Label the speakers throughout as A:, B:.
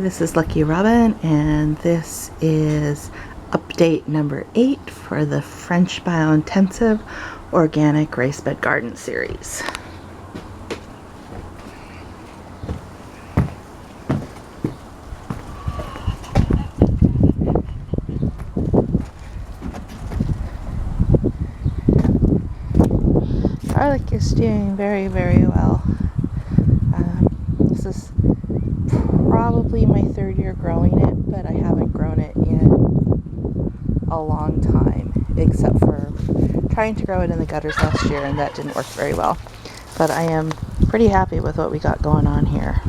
A: this is Lucky Robin, and this is update number 8 for the French Biointensive Organic Raised Bed Garden series. Garlic is doing very well. This is probably my third year growing it, but I haven't grown it in a long time, except for trying to grow it in the gutters last year, and that didn't work very well. But I am pretty happy with what we got going on here.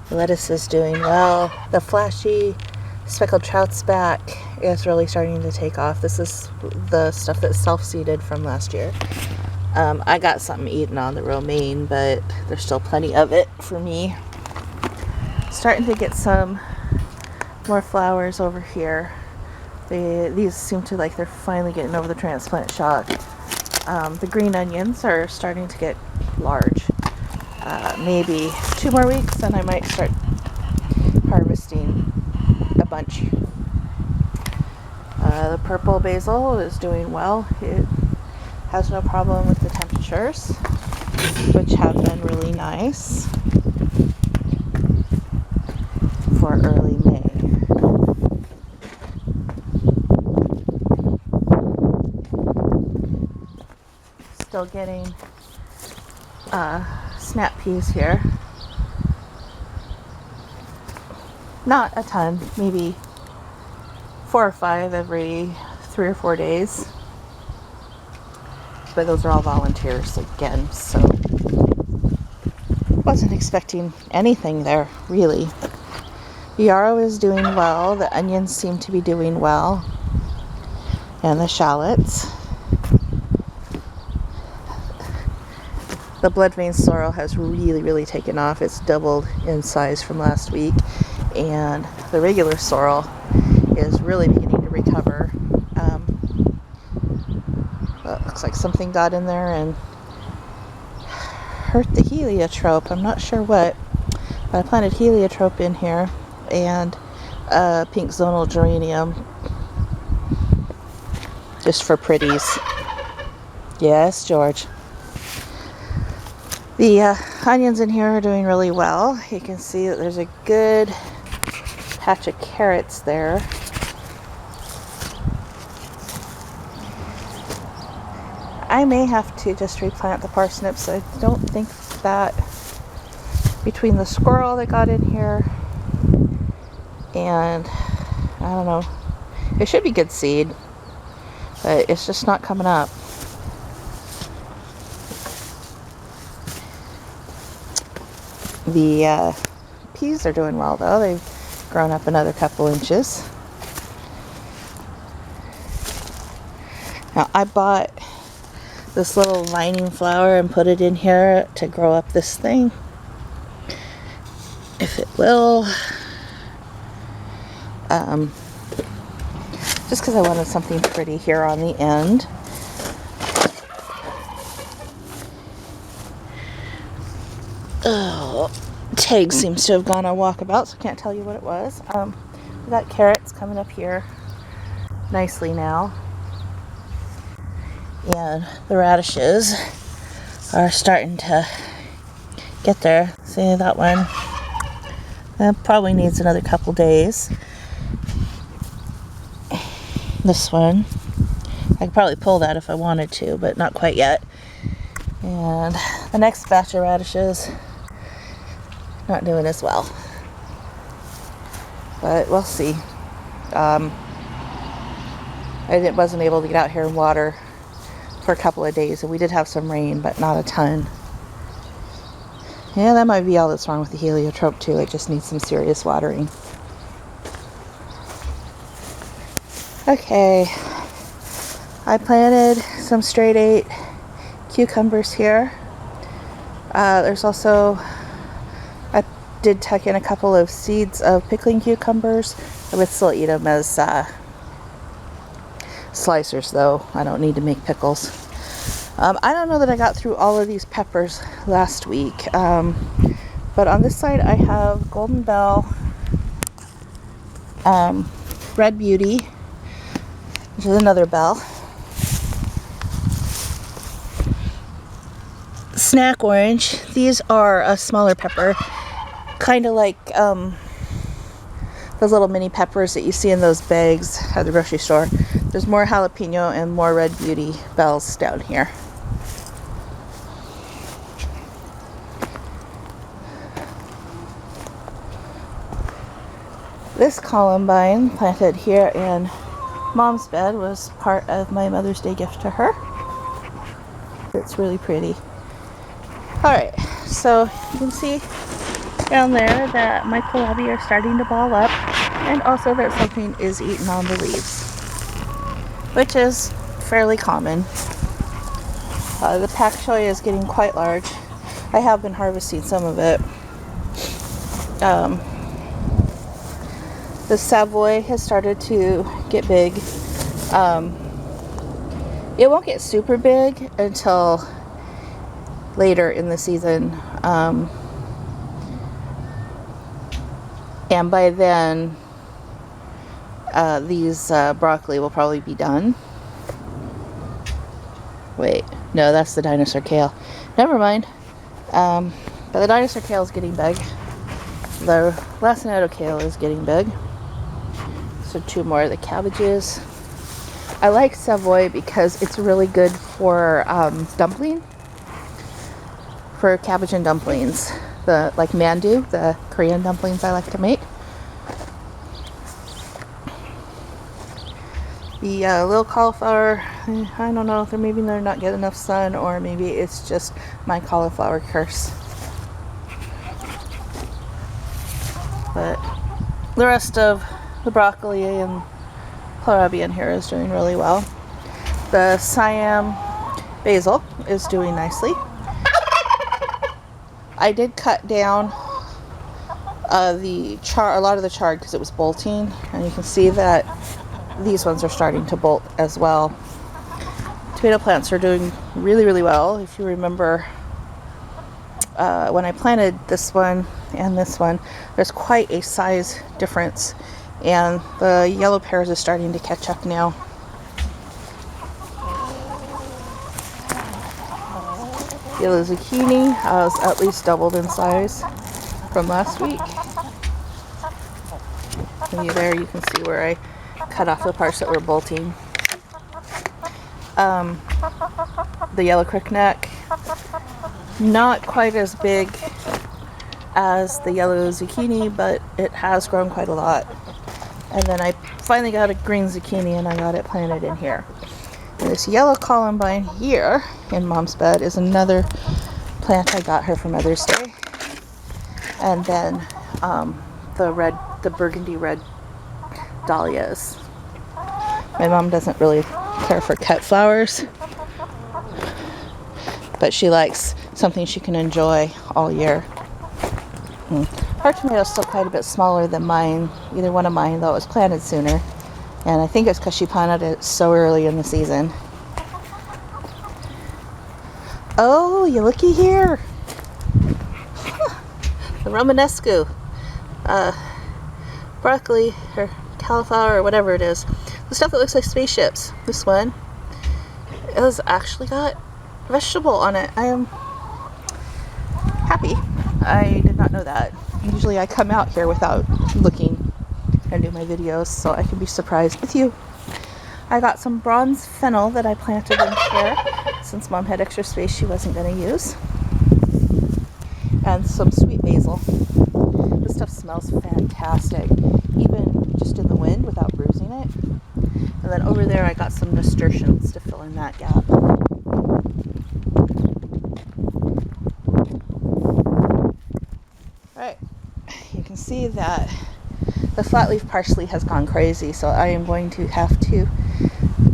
A: The lettuce is doing well. The flashy speckled trout's back is really starting to take off. This is the stuff that's self-seeded from last year. I got something eaten on the romaine, but there's still plenty of it for me. Starting to get some more flowers over here. These seem to like they're finally getting over the transplant shock. The green onions are starting to get large. Maybe 2 more weeks and I might start harvesting a bunch. The purple basil is doing well. It has no problem with the temperatures, which have been really nice for early May. Still getting snap peas here. Not a ton, maybe 4 or 5 every 3 or 4 days. But those are all volunteers again, so wasn't expecting anything there, really. Yarrow is doing well. The onions seem to be doing well. And the shallots. The blood vein sorrel has really taken off. It's doubled in size from last week. And the regular sorrel is really beginning to recover. Well, it looks like something got in there and hurt the heliotrope. I'm not sure what, but I planted heliotrope in here and pink zonal geranium just for pretties. Yes, George. The onions in here are doing really well. You can see that there's a good patch of carrots there. I may have to just replant the parsnips. I don't think that between the squirrel that got in here and I don't know, it should be good seed, but it's just not coming up. The peas are doing well though. They've grown up another couple inches. Now I bought this little vining flower and put it in here to grow up this thing. If it will. Just because I wanted something pretty here on the end. Oh, Tag seems to have gone on walkabout, so I can't tell you what it was. We got carrots coming up here nicely now. And the radishes are starting to get there. See that one? That probably needs another couple days. This one, I could probably pull that if I wanted to, but not quite yet. And the next batch of radishes, not doing as well. But we'll see. I wasn't able to get out here and water for a couple of days, and we did have some rain, but not a ton. Yeah, that might be all that's wrong with the heliotrope too. It just needs some serious watering. Okay, I planted some straight 8 cucumbers here. There's also, I did tuck in a couple of seeds of pickling cucumbers. I would still eat them as slicers though. I don't need to make pickles. I don't know that I got through all of these peppers last week, but on this side I have Golden Bell, Red Beauty, which is another bell, Snack Orange. These are a smaller pepper, kind of like those little mini peppers that you see in those bags at the grocery store. There's more jalapeno and more Red Beauty bells down here. This columbine planted here in Mom's bed was part of my Mother's Day gift to her. It's really pretty. Alright, so you can see down there that my kohlrabi are starting to ball up, and also that something is eaten on the leaves, which is fairly common. The pak choi is getting quite large. I have been harvesting some of it. The Savoy has started to get big. It won't get super big until later in the season. And by then, these broccoli will probably be done. Wait, no, that's the dinosaur kale. Never mind. But the dinosaur kale is getting big. The lacinato kale is getting big. So 2 more of the cabbages. I like Savoy because it's really good for dumpling. For cabbage and dumplings. The like mandu, the Korean dumplings I like to make. The little cauliflower, I don't know if maybe they're not getting enough sun, or maybe it's just my cauliflower curse. But the rest of the broccoli and kohlrabi in here is doing really well. The Siam basil is doing nicely. I did cut down a lot of the chard because it was bolting, and you can see that these ones are starting to bolt as well. Tomato plants are doing really, really well. If you remember, when I planted this one and this one, there's quite a size difference, and the yellow pears are starting to catch up now. Yellow zucchini has at least doubled in size from last week. And there you can see where I cut off the parts that were bolting. The yellow crookneck, not quite as big as the yellow zucchini, but it has grown quite a lot. And then I finally got a green zucchini and I got it planted in here. And this yellow columbine here in Mom's bed is another plant I got her for Mother's Day. And then the burgundy red dahlias. My mom doesn't really care for cut flowers, but she likes something she can enjoy all year. Her tomato is still quite a bit smaller than mine, either one of mine, though it was planted sooner. And I think it's because she planted it so early in the season. Oh, you looky here. The Romanesco. Broccoli, or cauliflower, or whatever it is. The stuff that looks like spaceships. This one has actually got vegetable on it. I am happy. I did not know that. Usually I come out here without looking and do my videos, so I can be surprised with you. I got some bronze fennel that I planted in here since Mom had extra space she wasn't going to use, and some sweet basil. This stuff smells fantastic, even just in the wind without bruising it. And then over there I got some nasturtiums to fill in that gap. Alright, you can see that the flat leaf parsley has gone crazy, so I am going to have to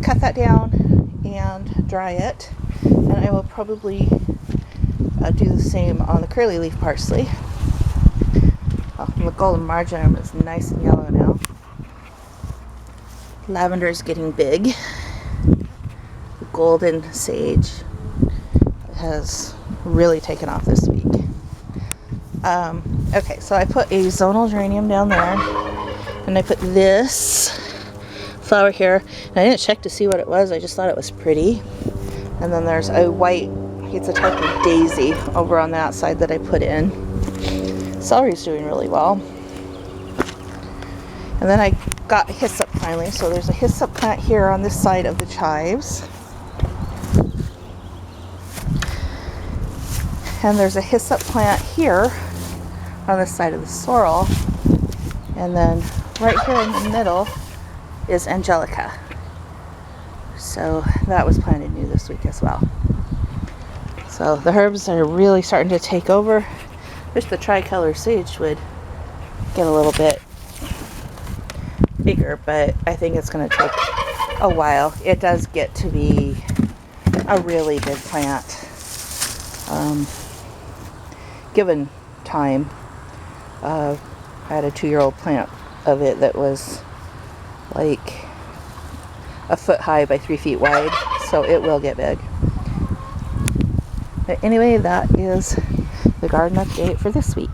A: cut that down and dry it, and I will probably do the same on the curly leaf parsley. The golden marjoram is nice and yellow now. Lavender is getting big. The golden sage has really taken off this week. Okay, so I put a zonal geranium down there, and I put this flower here, and I didn't check to see what it was, I just thought it was pretty. And then there's a white, it's a type of daisy over on the outside that I put in. Celery's doing really well. And then I got hyssop finally, so there's a hyssop plant here on this side of the chives. And there's a hyssop plant here on this side of the sorrel. And then right here in the middle is angelica. So that was planted new this week as well. So the herbs are really starting to take over. Wish the tricolor sage would get a little bit bigger, but I think it's going to take a while. It does get to be a really big plant, given time. I had a 2-year-old plant of it that was like a foot high by 3 feet wide, so it will get big. But anyway, that is the garden update for this week.